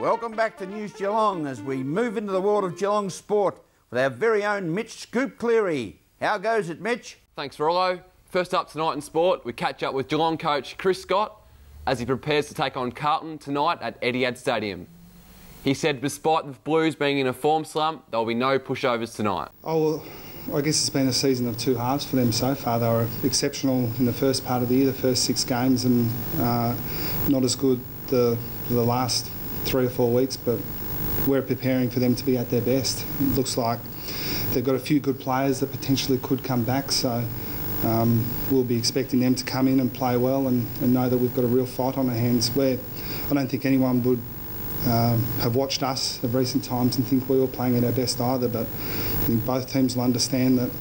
Welcome back to News Geelong as we move into the world of Geelong sport with our very own Mitch Scoop Cleary. How goes it, Mitch? Thanks, Rollo. First up tonight in sport, we catch up with Geelong coach Chris Scott as he prepares to take on Carlton tonight at Etihad Stadium. He said despite the Blues being in a form slump, there will be no pushovers tonight. Oh, well, I guess it's been a season of two halves for them so far. They were exceptional in the first part of the year, the first 6 games, and not as good the last 3 or 4 weeks, but we're preparing for them to be at their best. It looks like they've got a few good players that potentially could come back, so we'll be expecting them to come in and play well and know that we've got a real fight on our hands. Where I don't think anyone would have watched us of recent times and think we were playing at our best either, but I think both teams will understand that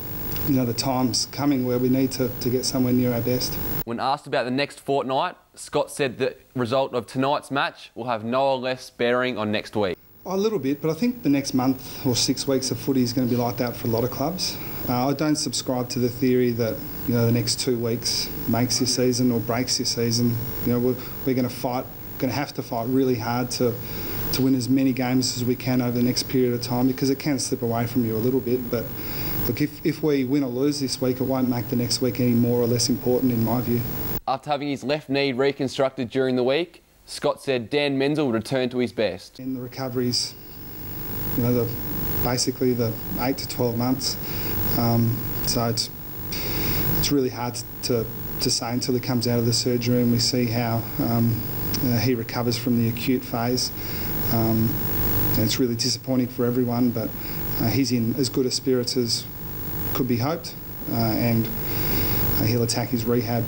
the time's coming where we need to get somewhere near our best. When asked about the next fortnight, Scott said the result of tonight's match will have no or less bearing on next week. A little bit, but I think the next month or 6 weeks of footy is going to be like that for a lot of clubs. I don't subscribe to the theory that the next 2 weeks makes your season or breaks your season. We're going to have to fight really hard to win as many games as we can over the next period of time, because it can slip away from you a little bit. But look, if we win or lose this week, it won't make the next week any more or less important in my view. After having his left knee reconstructed during the week, Scott said Dan Menzel will return to his best. In the recoveries, basically the 8 to 12 months. So it's really hard to say until he comes out of the surgery and we see how he recovers from the acute phase. And it's really disappointing for everyone, but he's in as good a spirits as could be hoped, and he'll attack his rehab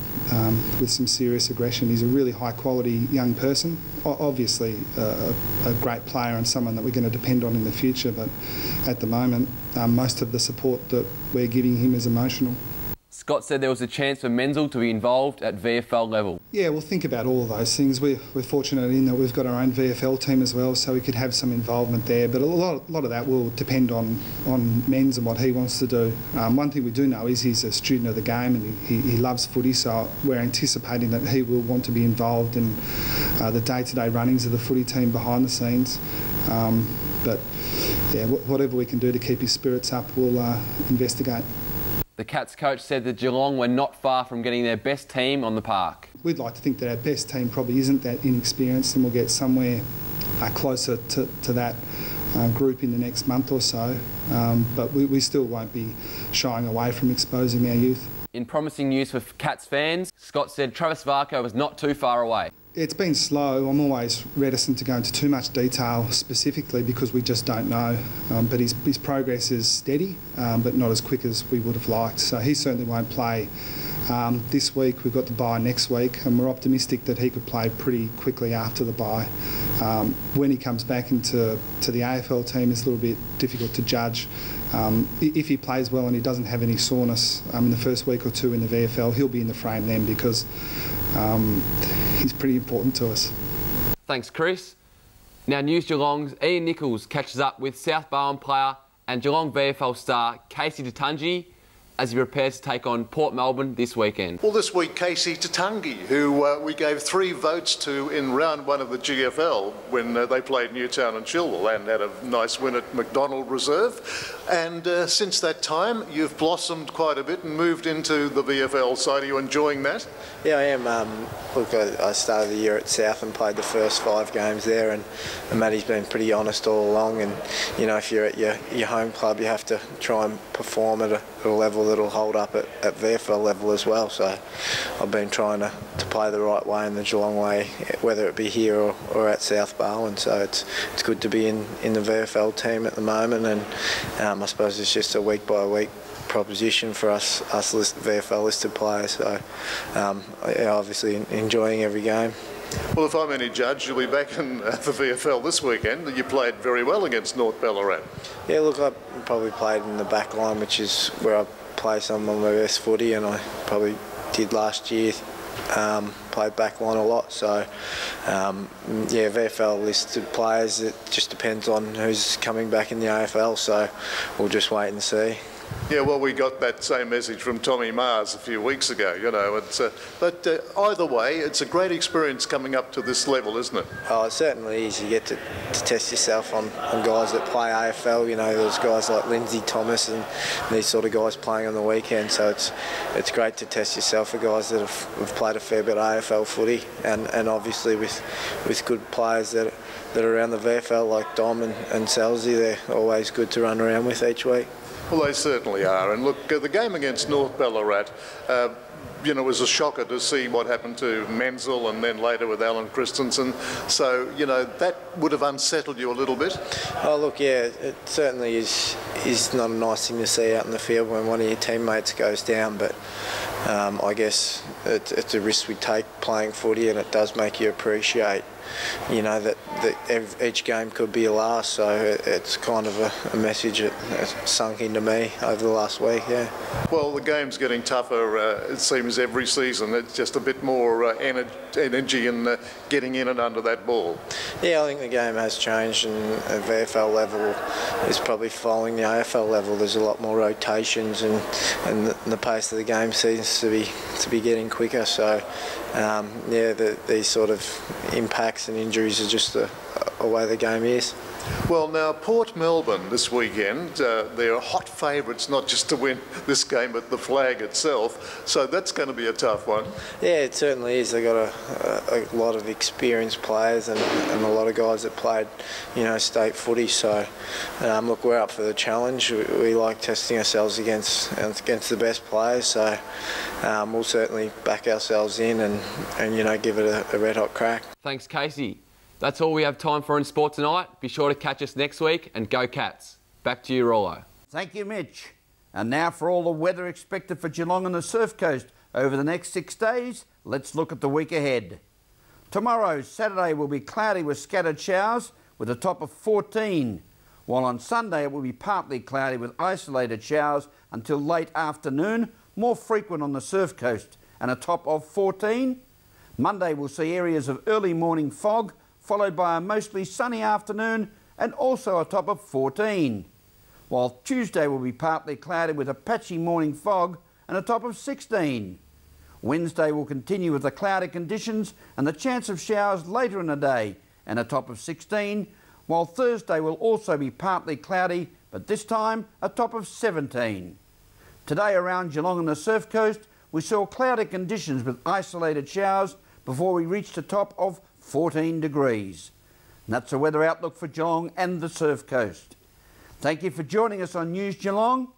with some serious aggression. He's a really high quality young person, obviously a great player and someone that we're going to depend on in the future, but at the moment most of the support that we're giving him is emotional. Scott said there was a chance for Menzel to be involved at VFL level. Yeah, we'll think about all of those things. We're fortunate in that we've got our own VFL team as well, so we could have some involvement there. But a lot of that will depend on Menz and what he wants to do. One thing we do know is he's a student of the game and he loves footy, so we're anticipating that he will want to be involved in the day-to-day runnings of the footy team behind the scenes. But yeah, whatever we can do to keep his spirits up, we'll investigate. The Cats coach said that Geelong were not far from getting their best team on the park. We'd like to think that our best team probably isn't that inexperienced, and we'll get somewhere closer to that group in the next month or so. But we still won't be shying away from exposing our youth. In promising news for Cats fans, Scott said Travis Varco was not too far away. It's been slow. I'm always reticent to go into too much detail specifically because we just don't know. But his progress is steady, but not as quick as we would have liked. So he certainly won't play this week. We've got the bye next week, and we're optimistic that he could play pretty quickly after the bye. When he comes back into the AFL team, it's a little bit difficult to judge. If he plays well and he doesn't have any soreness in the first week or two in the VFL, he'll be in the frame then because he's pretty important to us. Thanks, Chris. Now, News Geelong's Ian Nichols catches up with South Barwon player and Geelong VFL star Casey Tatungi as he prepares to take on Port Melbourne this weekend. Well, this week, Casey Tatungi, who we gave 3 votes to in round 1 of the GFL when they played Newtown and Chilwell and had a nice win at McDonald Reserve. And since that time, you've blossomed quite a bit and moved into the VFL side. Are you enjoying that? Yeah, I am. Look, I started the year at South and played the first 5 games there, and Matty's been pretty honest all along. And if you're at your home club, you have to try and perform at a level that'll hold up at VFL level as well. So I've been trying to play the right way and the Geelong way, whether it be here or at South Barwon. So it's good to be in the VFL team at the moment, and I suppose it's just a week by week proposition for us VFL listed players. So obviously enjoying every game. Well, if I'm any judge, you'll be back in the VFL this weekend. You played very well against North Ballarat. Yeah, look, I probably played in the back line, which is where I play some of my best footy, and I probably did last year. Played back line a lot, so yeah, VFL listed players, it just depends on who's coming back in the AFL, so we'll just wait and see. Yeah, well, we got that same message from Tommy Mars a few weeks ago, you know. But either way, it's a great experience coming up to this level, isn't it? Oh, it certainly is. You get to test yourself on guys that play AFL. You know, there's guys like Lindsay Thomas and these sort of guys playing on the weekend. So it's great to test yourself for guys that have played a fair bit of AFL footy, and obviously with good players that are around the VFL like Dom and Selzy. They're always good to run around with each week. Well, they certainly are. And look, the game against North Ballarat, you know, was a shocker to see what happened to Menzel and then later with Alan Christensen. So, you know, that would have unsettled you a little bit. Oh, look, yeah, it certainly is not a nice thing to see out in the field when one of your teammates goes down, but I guess it's a risk we take playing footy, and it does make you appreciate, you know, that each game could be a last. So it's kind of a message that sunk into me over the last week, yeah. Well, the game's getting tougher, it seems, every season. It's just a bit more energy in getting in and under that ball. Yeah, I think the game has changed, and the VFL level is probably following the AFL level. There's a lot more rotations, and the pace of the game seems to be getting quicker. So, yeah, these sort of impacts and injuries are just the way the game is. Well, now, Port Melbourne this weekend, they're hot favourites not just to win this game but the flag itself, so that's going to be a tough one. Yeah, it certainly is. They've got a lot of experienced players and a lot of guys that played, you know, state footy, so look, we're up for the challenge. We like testing ourselves against the best players, so we'll certainly back ourselves in and you know, give it a red hot crack. Thanks, Casey. That's all we have time for in sport tonight. Be sure to catch us next week, and go Cats. Back to you, Rollo. Thank you, Mitch. And now for all the weather expected for Geelong and the Surf Coast over the next 6 days, let's look at the week ahead. Tomorrow, Saturday, will be cloudy with scattered showers with a top of 14, while on Sunday it will be partly cloudy with isolated showers until late afternoon, more frequent on the Surf Coast, and a top of 14. Monday will see areas of early morning fog, followed by a mostly sunny afternoon and also a top of 14. While Tuesday will be partly cloudy with a patchy morning fog and a top of 16. Wednesday will continue with the cloudy conditions and the chance of showers later in the day and a top of 16, while Thursday will also be partly cloudy, but this time a top of 17. Today around Geelong and the Surf Coast, we saw cloudy conditions with isolated showers before we reached a top of 14 degrees. And that's the weather outlook for Geelong and the Surf Coast. Thank you for joining us on News Geelong.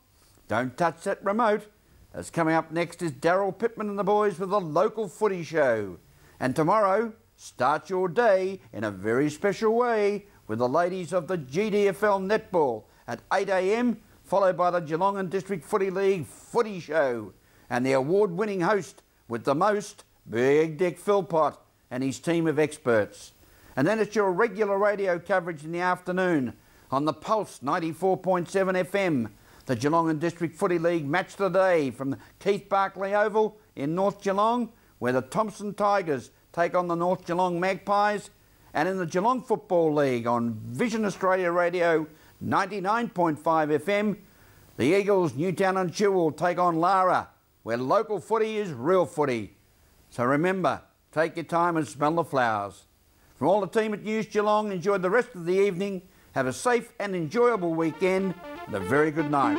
Don't touch that remote, as coming up next is Daryl Pittman and the boys with the local footy show. And tomorrow, start your day in a very special way with the ladies of the GDFL netball at 8 a.m, followed by the Geelong and District Footy League footy show and the award-winning host with the most, Big Dick Philpott and his team of experts. And then it's your regular radio coverage in the afternoon on the Pulse 94.7 FM, the Geelong and District Footy League Match of the Day from the Keith Barclay Oval in North Geelong, where the Thompson Tigers take on the North Geelong Magpies, and in the Geelong Football League on Vision Australia Radio 99.5 FM, the Eagles Newtown and Chew will take on Lara, where local footy is real footy. So remember, take your time and smell the flowers. From all the team at News Geelong, enjoy the rest of the evening, have a safe and enjoyable weekend, and a very good night.